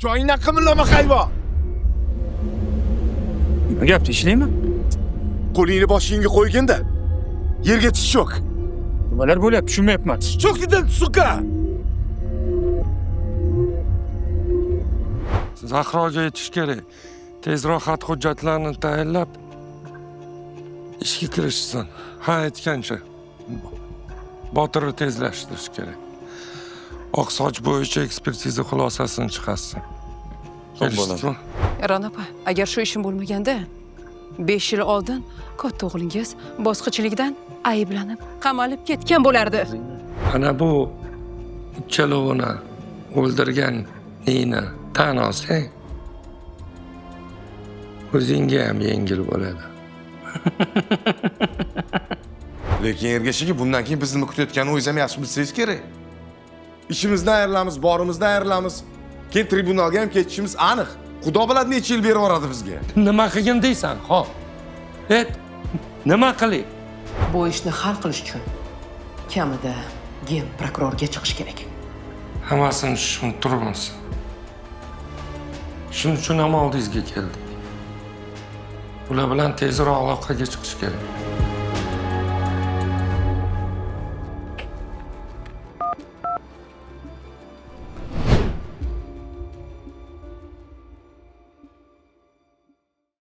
Joyingdan qimirlama hayvo. Nima gapni ishlaymi? Qo'lingni boshingga qo'yganda yerga tish cho'k. Nimalar bo'lyapti tushunmayapman. Cho'k dedim, suka. Zahroga yetish kerak. Tezroq xat hujjatlarni tayyorlab ishga kirishsin. Ha, aytgancha. Botirni tezlashtirish kerak. Oq soch bo'yicha ekspertiza xulosasini chiqarsin. Kelishdimi? Ra'no opa, agar shu ishim bo'lmaganda 5 yil oldin katta o'g'lingiz bosqichilikdan ayblanib, qamalib ketgan bo'lardi. Ana bu ikkalovini o'ldirgan neyni tan olsang, o'zingga ham yengil bo'ladi. Lekin ergashiga bundan keyin bizni nima kutayotganini o'zingiz ham yaxshi bilsangiz kerak. İşimizdan ayrılamiz, borimizdan ayrılamiz. Keyin tribunalga ham ketishimiz aniq. Xudo biladi necha yil berib yuboradi bizga. Nima qilgin deysan? Xo'p. Nima qiling? Bu ishni hal qilish uchun kamida gen prokurorga chiqish kerak. Hammasini tushuntiribmiz. Shuning uchun ham oldingizga keldik. Ular bilan tezroq aloqaga chiqish kerak.